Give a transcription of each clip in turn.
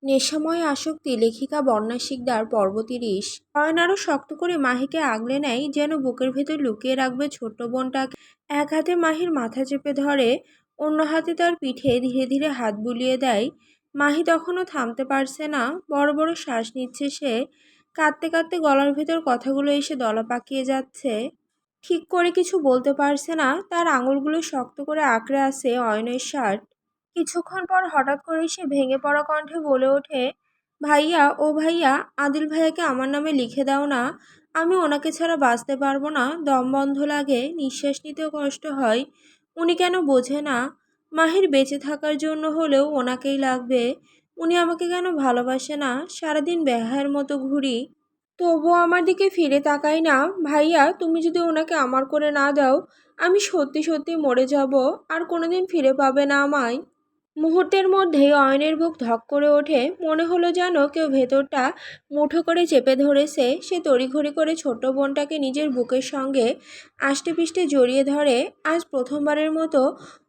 নেশাময় আসক্তি লেখিকা বর্ণা শিকদার পর্ব ৩০। অয়ন আরও শক্ত করে মাহিকে আগলে নেয়, যেন বুকের ভেতর লুকিয়ে রাখবে ছোট্ট বোনটাকে। এক হাতে মাহির মাথা চেপে ধরে, অন্য হাতে তার পিঠে ধীরে ধীরে হাত বুলিয়ে দেয়। মাহি তখনও থামতে পারছে না, বড় বড় শ্বাস নিচ্ছে সে। কাঁদতে কাঁদতে গলার ভেতর কথাগুলো এসে দলা পাকিয়ে যাচ্ছে। ঠিক করে কিছু বলতে পারছে না, তার আঙুলগুলো শক্ত করে আঁকড়ে আছে অয়নের শার্ট। কিছুক্ষণ পর হঠাৎ করেই সে ভেঙে পড়া কণ্ঠে বলে ওঠে, ভাইয়া, ও ভাইয়া, আদিল ভাইয়াকে আমার নামে লিখে দাও না। আমি ওনাকে ছাড়া বাঁচতে পারবো না, দম বন্ধ লাগে, নিঃশ্বাস নিতেও কষ্ট হয়। উনি কেন বোঝে না? মাহির বেঁচে থাকার জন্য হলেও ওনাকেই লাগবে। উনি আমাকে কেন ভালোবাসে না? সারাদিন বেহায়ের মতো ঘুরি, তবুও আমার দিকে ফিরে তাকাই না। ভাইয়া, তুমি যদি ওনাকে আমার করে না দাও, আমি সত্যি সত্যি মরে যাব, আর কোনোদিন ফিরে পাবে না আমায়। মুহূর্তের মধ্যেই অয়নের বুক ধক করে ওঠে, মনে হলো যেন কেউ ভেতরটা মুঠো করে চেপে ধরেছে। সে তড়িঘড়ি করে ছোট বোনটাকে নিজের বুকের সঙ্গে আষ্টে পিষ্টে জড়িয়ে ধরে। আজ প্রথমবারের মতো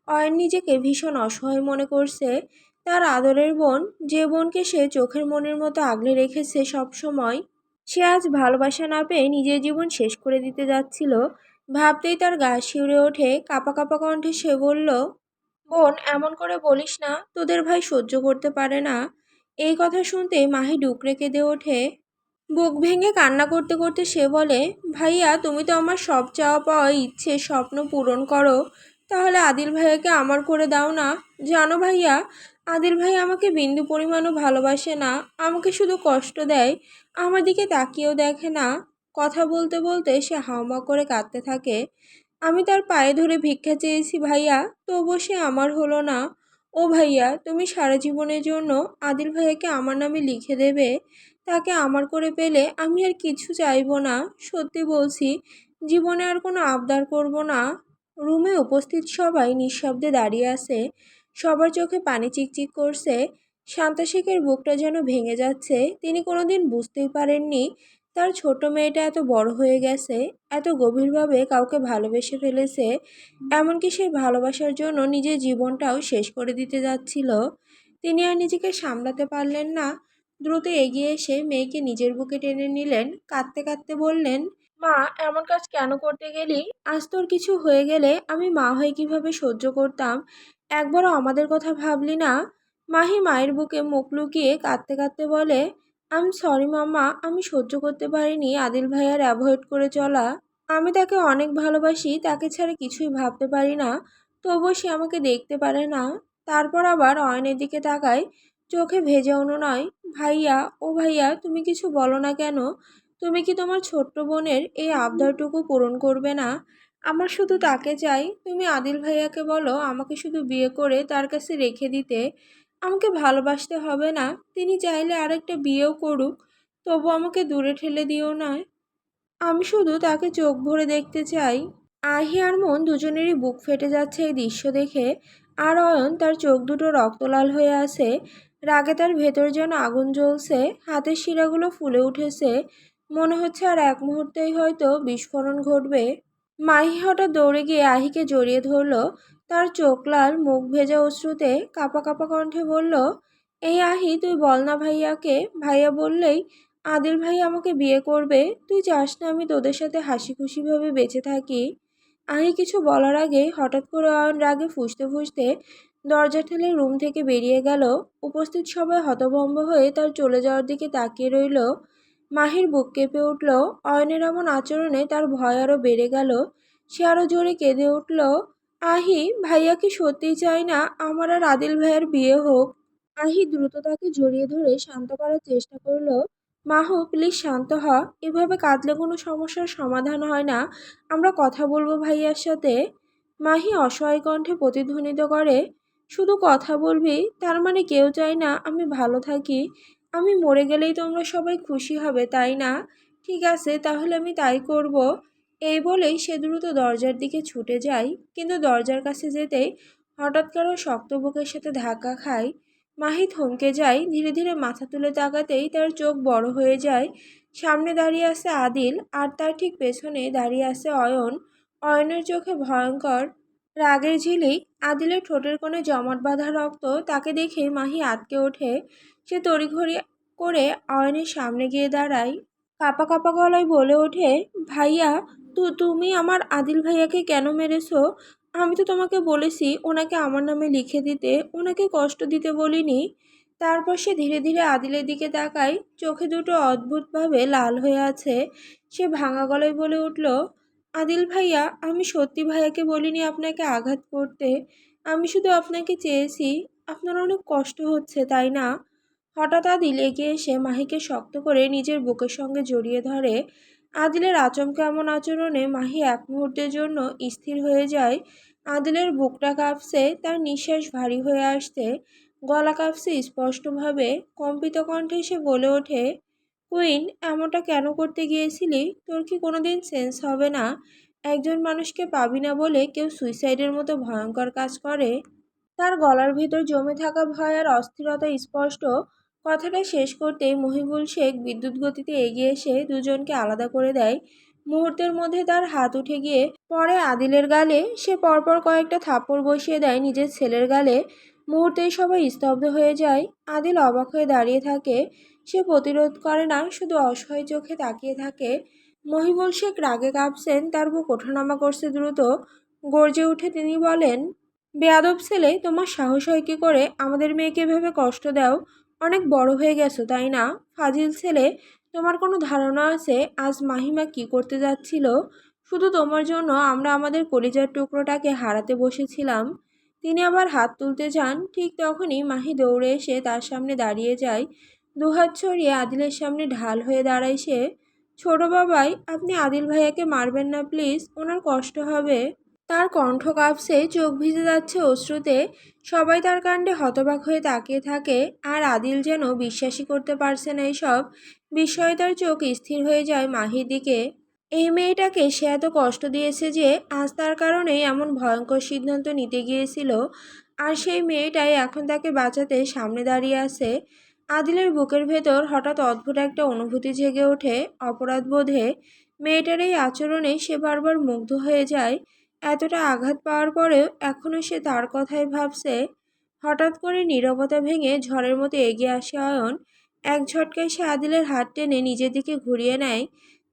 অয়ন নিজেকে ভীষণ অসহায় মনে করছে। তার আদরের বোন, যে বোনকে সে চোখের মনের মতো আগলে রেখেছে সব সময়, সে আজ ভালোবাসা না পেয়ে নিজের জীবন শেষ করে দিতে যাচ্ছিল। ভাবতেই তার গা শিউরে ওঠে। কাঁপা কাঁপা কণ্ঠে সে বলল, বোন, এমন করে বলিস না, তোদের ভাই সহ্য করতে পারে না। এই কথা শুনতে মাহি ডুকরে কেঁদে ওঠে। বুক ভেঙে কান্না করতে করতে সে বলে, ভাইয়া, তুমি তো আমার সব চাওয়া পাওয়া, ইচ্ছে, স্বপ্ন পূরণ করো, তাহলে আদিল ভাইয়াকে আমার করে দাও না। জানো ভাইয়া, আদিল ভাই আমাকে বিন্দু পরিমাণও ভালোবাসে না, আমাকে শুধু কষ্ট দেয়, আমার দিকে তাকিয়েও দেখে না। কথা বলতে বলতে সে হাউমাউ করে কাঁদতে থাকে। আমি তার পায়ে ধরে ভিক্ষা চেয়েছি ভাইয়া, তবুও সে আমার হলো না। ও ভাইয়া, তুমি সারা জীবনের জন্য আদিল ভাইয়াকে আমার নামে লিখে দেবে। তাকে আমার করে পেলে আমি আর কিছু চাইবো না। সত্যি বলছি, জীবনে আর কোনো আবদার করব না। রুমে উপস্থিত সবাই নিঃশব্দে দাঁড়িয়ে আছে। সবার চোখে পানি চিকচিক করছে। শান্তা শেখের বুকটা যেন ভেঙে যাচ্ছে। তিনি কোনোদিন বুঝতেই পারেননি তার ছোট মেয়েটা এত বড় হয়ে গেছে, এত গভীরভাবে কাউকে ভালোবেসে ফেলেছে। এমনকি সেই ভালোবাসার জন্য নিজের জীবনটাও শেষ করে দিতে যাচ্ছিল। তিনি আর নিজেকে সামলাতে পারলেন না। দ্রুত এগিয়ে এসে মেয়েকে নিজের বুকে টেনে নিলেন। কাঁদতে কাঁদতে বললেন, মা, এমন কাজ কেন করতে গেলি? আজ তোর কিছু হয়ে গেলে আমি মা হয়ে কিভাবে সহ্য করতাম? একবারও আমাদের কথা ভাবলি না? মাহি মায়ের বুকে মুখ লুকিয়ে কাঁদতে কাঁদতে বলে, সরি মাম্মা, আমি সহ্য করতে পারিনি আদিল ভাইয়ার অ্যাভয়েড করে চলা। আমি তাকে অনেক ভালোবাসি, তাকে ছাড়া কিছুই ভাবতে পারি না, তবুও সে আমাকে দেখতে পারে না। তারপর আবার অয়নের দিকে তাকায়, চোখে ভেজা অনুনয়, ভাইয়া, ও ভাইয়া, তুমি কিছু বলো না কেন? তুমি কি তোমার ছোট্ট বোনের এই আবদারটুকু পূরণ করবে না? আমার শুধু তাকে চাই। তুমি আদিল ভাইয়াকে বলো আমাকে শুধু বিয়ে করে তার কাছে রেখে দিতে। আমাকে ভালোবাসতে হবে না, তিনি চাইলে আরেকটা বিয়েও করুক, তবু আমাকে দূরে ঠেলে দিও না। আমি শুধু তাকে চোখ ভরে দেখতে চাই। আহি আর মন দুজনেরই বুক ফেটে যাচ্ছে এই দৃশ্য দেখে। আর অয়ন, তার চোখ দুটো রক্তলাল হয়ে আছে। রাগে তার ভেতর যেন আগুন জ্বলছে, হাতের শিরাগুলো ফুলে উঠেছে। মনে হচ্ছে আর এক মুহূর্তেই হয়তো বিস্ফোরণ ঘটবে। মাহি হঠাৎ দৌড়ে গিয়ে আহিকে জড়িয়ে ধরল। তার চোখ লাল, মুখ ভেজা অশ্রুতে কাঁপা কাঁপা কণ্ঠে বলল, এই আহি, তুই বল না ভাইয়াকে। ভাইয়া বললেই আদিল ভাই আমাকে বিয়ে করবে। তুই চাস না আমি তোদের সাথে হাসি খুশিভাবে বেঁচে থাকি? আহি কিছু বলার আগেই হঠাৎ করে অয়ন রাগে ফুঁসতে ফুঁসতে দরজা ঠেলে রুম থেকে বেরিয়ে গেল। উপস্থিত সবাই হতভম্ব হয়ে তার চলে যাওয়ার দিকে তাকিয়ে রইল। মাহির বুক কেঁপে উঠল। অয়নের এমন আচরণে তার ভয় আরও বেড়ে গেল। সে আরও জোরে কেঁদে উঠল, আহি, ভাইয়া কি সত্যিই চাই না আমার আর আদিল ভাইয়ের বিয়ে হোক? আহি দ্রুত তাকে জড়িয়ে ধরে শান্ত করার চেষ্টা করলো। মাহু, প্লিজ শান্ত হ। এভাবে কাঁদলে কোনো সমস্যার সমাধান হয় না। আমরা কথা বলবো ভাইয়ার সাথে। মাহি অসহায় কণ্ঠে প্রতিধ্বনিত করে, শুধু কথা বলবি? তার মানে কেউ চায় না আমি ভালো থাকি? আমি মরে গেলেই তোমরা সবাই খুশি হবে, তাই না? ঠিক আছে, তাহলে আমি তাই করব। এই বলেই সে দ্রুত দরজার দিকে ছুটে যায়। কিন্তু দরজার কাছে যেতেই হঠাৎ কারো শক্ত বুকের সাথে ধাক্কা খায়। মাহি থমকে যায়। ধীরে ধীরে মাথা তুলে তাকাতেই তার চোখ বড় হয়ে যায়। সামনে দাঁড়িয়ে আছে আদিল, আর তার ঠিক পেছনে দাঁড়িয়ে আছে অয়ন। অয়নের চোখে ভয়ঙ্কর রাগের ঝিলিক আদিলের ঠোঁটের কোণে জমাট বাঁধা রক্ত তাকে দেখে মাহি আঁতকে ওঠে। সে তড়িঘড়ি করে অয়নের সামনে গিয়ে দাঁড়ায়, কাঁপা কাঁপা গলায় বলে ওঠে, ভাইয়া, তুমি আমার আদিল ভাইয়াকে কেন মেরেছো? আমি তো তোমাকে বলেছি ওনাকে আমার নামে লিখে দিতে, ওনাকে কষ্ট দিতে বলিনি। তারপর সে ধীরে ধীরে আদিলের দিকে তাকায়, চোখে দুটো অদ্ভুতভাবে লাল হয়ে আছে। সে ভাঙা গলায় বলে উঠল, আদিল ভাইয়া, আমি সত্যি ভাইয়াকে বলিনি আপনাকে আঘাত করতে। আমি শুধু আপনাকে চেয়েছি। আপনার অনেক কষ্ট হচ্ছে, তাই না? হঠাৎ আদিল এগিয়ে এসে মাহিকে শক্ত করে নিজের বুকের সঙ্গে জড়িয়ে ধরে। আদিলের আচমকা এমন আচরণে মাহি এক মুহূর্তের জন্য স্থির হয়ে যায়। আদিলের বুকটা কাঁপছে, তার নিঃশ্বাস ভারী হয়ে আসছে, গলা কাঁপছে স্পষ্টভাবে। কম্পিত কণ্ঠে সে বলে ওঠে, কুইন, এমনটা কেন করতে গিয়েছিলি? তোর কি কোনোদিন সেন্স হবে না? একজন মানুষকে পাবি না বলে কেউ সুইসাইডের মতো ভয়ঙ্কর কাজ করে? তার গলার ভেতর জমে থাকা ভয় আর অস্থিরতা স্পষ্ট। কথাটা শেষ করতেই মহিবুল শেখ বিদ্যুৎ গতিতে এগিয়ে এসে দুজনকে আলাদা করে দেয়। মুহূর্তের মধ্যে তার হাত উঠে গিয়ে পরে আদিলের গালে। সে পরপর কয়েকটা থাপ্পড় বসিয়ে দেয় নিজের ছেলের গালে। মুহূর্তেই সবাই স্তব্ধ হয়ে যায়। আদিল অবাক হয়ে দাঁড়িয়ে থাকে। সে প্রতিরোধ করে না, শুধু অসহায় চোখে তাকিয়ে থাকে। মহিবুল শেখ রাগে কাঁপছেন, তার বুক ওঠানামা করছে দ্রুত। গর্জে উঠে তিনি বলেন, বেয়াদব ছেলে, তোমার সাহস হয় কি করে আমাদের মেয়েকে এভাবে কষ্ট দাও? অনেক বড় হয়ে গেছো, তাই না? ফাজিল ছেলে, তোমার কোনো ধারণা আছে আজ মাহিমা কি করতে যাচ্ছিল? শুধু তোমার জন্য আমরা আমাদের কলিজার টুকরোটাকে হারাতে বসেছিলাম। তিনি আবার হাত তুলতে যান, ঠিক তখনই মাহি দৌড়ে এসে তার সামনে দাঁড়িয়ে যায়। দুহাত ছড়িয়ে আদিলের সামনে ঢাল হয়ে দাঁড়ায় সে। ছোট বাবাই, আপনি আদিল ভাইয়াকে মারবেন না প্লিজ, ওনার কষ্ট হবে। তার কণ্ঠ কাঁপছে, চোখ ভিজে যাচ্ছে অশ্রুতে। সবাই তার কাণ্ডে হতবাক হয়ে তাকিয়ে থাকে, আর আদিল যেন বিশ্বাসই করতে পারছে না এসব। বিস্ময়ে তার চোখ স্থির হয়ে যায় মাহির দিকে। এই মেয়েটাকে সে এত কষ্ট দিয়েছে যে আজ তার কারণে এমন ভয়ঙ্কর সিদ্ধান্ত নিতে গিয়েছিল, আর সেই মেয়েটাই এখন তাকে বাঁচাতে সামনে দাঁড়িয়ে আছে। আদিলের বুকের ভেতর হঠাৎ অদ্ভুত একটা অনুভূতি জেগে ওঠে, অপরাধ বোধে। মেয়েটার এই আচরণে সে বারবার মুগ্ধ হয়ে যায়। এতটা আঘাত পাওয়ার পরেও এখনও সে তার কথাই ভাবছে। হঠাৎ করে নীরবতা ভেঙে ঝড়ের মতো এগিয়ে আসে অয়ন। এক ঝটকায় সে আদিলের হাত টেনে নিজের দিকে ঘুরিয়ে নেয়।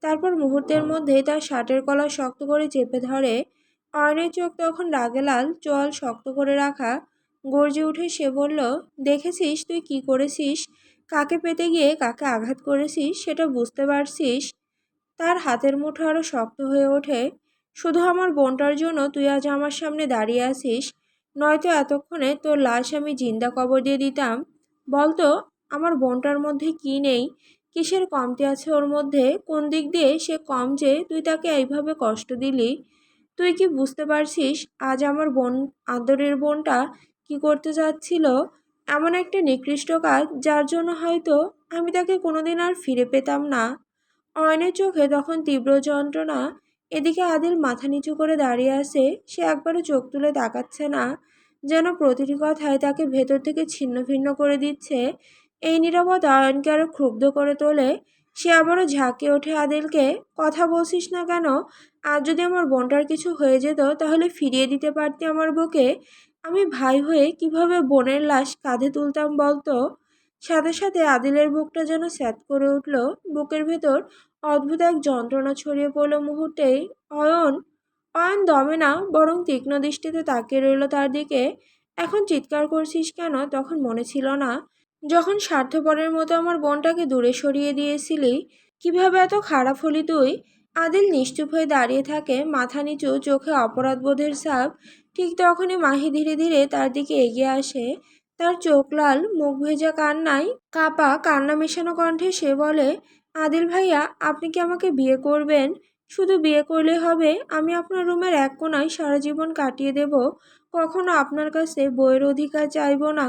তারপর মুহূর্তের মধ্যে তার শার্টের কলার শক্ত করে চেপে ধরে। অয়নের চোখ তখন রাগে লাল, চোয়াল শক্ত করে রাখা। গর্জে উঠে সে বলল, দেখেছিস তুই কি করেছিস? কাকে পেতে গিয়ে কাকে আঘাত করেছিস সেটা বুঝতে পারছিস? তার হাতের মুঠো আরো শক্ত হয়ে ওঠে। শুধু আমার বোনটার জন্য তুই আজ আমার সামনে দাঁড়িয়ে আছিস, নয়তো এতক্ষণে তোর লাশ আমি জিন্দা কবর দিয়ে দিতাম। বলতো, আমার বোনটার মধ্যে কি নেই? কিসের কমতি আছে ওর মধ্যে? কোন দিক দিয়ে সে কম যে তুই তাকে এইভাবে কষ্ট দিলি? তুই কি বুঝতে পারছিস আজ আমার বোন, আদরের বোনটা, কি করতে যাচ্ছিল? এমন একটা নিকৃষ্ট কাজ যার জন্য হয়তো আমি তাকে কোনোদিন আর ফিরে পেতাম না। অয়নের চোখে তখন তীব্র যন্ত্রণা। এদিকে আদিল মাথা নিচু করে দাঁড়িয়ে আছে, সে একবারও চোখ তুলে তাকাচ্ছে না, যেন প্রতিটি কথায় তাকে ভেতর থেকে ছিন্ন ভিন্ন করে দিচ্ছে। এই নীরবতা অয়নকে আরো ক্ষুব্ধ করে তোলে। সে আবারও ঝাঁকে ওঠে আদিলকে, কথা বলছিস না কেন? আজ যদি আমার বোনটার কিছু হয়ে যেত তাহলে ফিরিয়ে দিতে পারতি আমার বুকে। আমি ভাই হয়ে কিভাবে বোনের লাশ কাঁধে তুলতাম বলতো? সাথে সাথে আদিলের বুকটা যেন স্যাঁত করে উঠল। বুকের ভেতর অদ্ভুত এক যন্ত্রণা ছড়িয়ে পড়ল মুহূর্তেই। অয়ন! অয়ন দমে না, বরং তীক্ষ্ণ দৃষ্টিতে তাকিয়ে রইল তার দিকে। এখন চিৎকার করছিস কেন? তখন মনে ছিল না, যখন স্বার্থপরের মতো আমার বোনটাকে দূরে সরিয়ে দিয়েছিলি? কিভাবে এত খারাপ হলি তুই? আদিল নিশ্চুপ হয়ে দাঁড়িয়ে থাকে, মাথা নিচু, চোখে অপরাধবোধের ছাপ। ঠিক তখনই মাহি ধীরে ধীরে তার দিকে এগিয়ে আসে। তার চোখ লাল, মুখ ভেজা কান্নায় কাঁপা, কান্না মেশানো কণ্ঠে সে বলে, আদিল ভাইয়া, আপনি কি আমাকে বিয়ে করবেন? শুধু বিয়ে করলে হবে? আমি আপনার রুমের এক কোণায় সারা জীবন কাটিয়ে দেব। কখনো আপনার কাছে বইয়ের অধিকার চাইব না।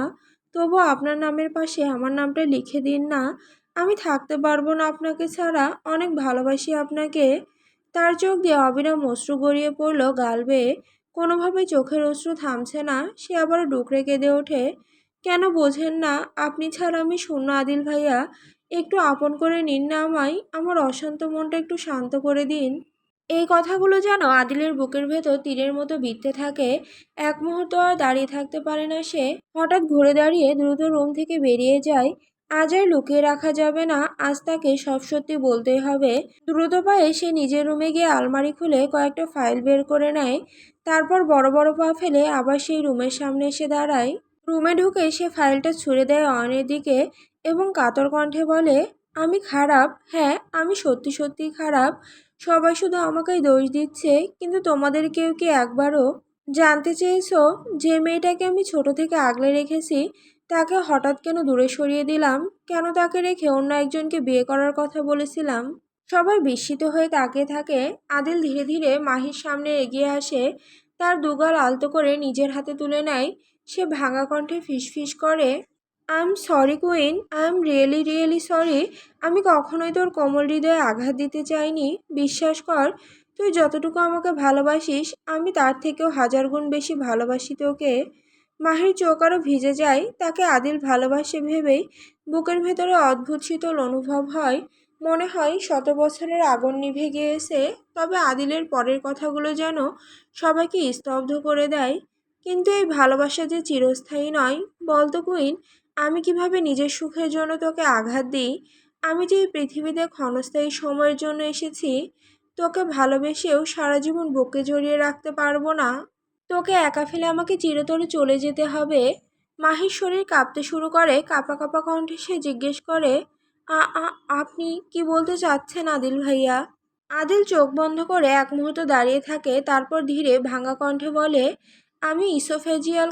তবু আপনার নামের পাশে আমার নামটা লিখে দিন না। আমি থাকতে পারবো না আপনাকে ছাড়া, অনেক ভালোবাসি আপনাকে। তার চোখ দিয়ে অবিরাম অশ্রু গড়িয়ে পড়ল গাল বেয়ে। কোনোভাবেই চোখের অশ্রু থামছে না। সে আবার ডুকরে কেঁদে ওঠে। কেন বোঝেন না? আপনি ছাড়া আমি শূন্য আদিল ভাইয়া। একটু আপন করে নিন না আমায়, আমার অশান্ত মনটা একটু শান্ত করে দিন। এই কথাগুলো যেন আদিলের বুকের ভেতর তীরের মতো বিঁধতে থাকে। এক মুহূর্ত আর দাঁড়িয়ে থাকতে পারে না সে। হঠাৎ ঘুরে দাঁড়িয়ে দ্রুত রুম থেকে বেরিয়ে যায়। আজ আর লুকিয়ে রাখা যাবে না, আজ তাকে সব সত্যি বলতেই হবে। দ্রুত পায়ে সে নিজের রুমে গিয়ে আলমারি খুলে কয়েকটা ফাইল বের করে নেয়। তারপর বড় বড় পা ফেলে আবার সেই রুমের সামনে এসে দাঁড়ায়। রুমে ঢুকে সে ফাইলটা ছুঁড়ে দেয় অয়নের দিকে এবং কাতর কণ্ঠে বলে, আমি খারাপ, হ্যাঁ আমি সত্যি সত্যিই খারাপ। সবাই শুধু আমাকেই দোষ দিচ্ছে, কিন্তু তোমাদের কেউ কি একবারও জানতে চেয়েছো যে মেয়েটাকে আমি ছোট থেকে আগলে রেখেছি তাকে হঠাৎ কেন দূরে সরিয়ে দিলাম? কেন তাকে রেখে অন্য একজনকে বিয়ে করার কথা বলেছিলাম? সবাই বিস্মিত হয়ে তাকিয়ে থাকে। আদিল ধীরে ধীরে মাহির সামনে এগিয়ে আসে, তার দুগাল আলতো করে নিজের হাতে তুলে নেয়। সে ভাঙা কণ্ঠে ফিসফিস করে, I am sorry queen, I am really really sorry. আমি কখনোই তোর কোমল হৃদয়ে আঘাত দিতে চাইনি। বিশ্বাস কর, তুই যতটুকু আমাকে ভালোবাসিস আমি তার থেকেও হাজার গুণ বেশি ভালোবাসি তোকে। মাহির চোখ আরও ভিজে যায়। তাকে আদিল ভালোবাসে ভেবেই বুকের ভেতরে অদ্ভুত শীতল অনুভব হয়। মনে হয় শত বছরের আগুন নিভে গিয়েছে। তবে আদিলের পরের কথাগুলো যেন সবাইকে স্তব্ধ করে দেয়। কিন্তু এই ভালোবাসা যে চিরস্থায়ী নয়। বলতো কুইন, আমি কিভাবে নিজের সুখের জন্য তোকে আঘাত দিই? আমি যে এই পৃথিবীতে ক্ষণস্থায়ী সময়ের জন্য এসেছি। তোকে ভালোবেসেও সারা জীবন বুকে জড়িয়ে রাখতে পারবো না। তোকে একা ফেলে আমাকে চিরতরে চলে যেতে হবে। মাহির শরীর কাঁপতে শুরু করে। কাঁপা কাঁপা কণ্ঠে সে জিজ্ঞেস করে, আপনি কি বলতে চাচ্ছেন আদিল ভাইয়া? আদিল চোখ বন্ধ করে এক মুহূর্ত দাঁড়িয়ে থাকে, তারপর ধীরে ভাঙা কণ্ঠে বলে, আমি ইসোফেজিয়াল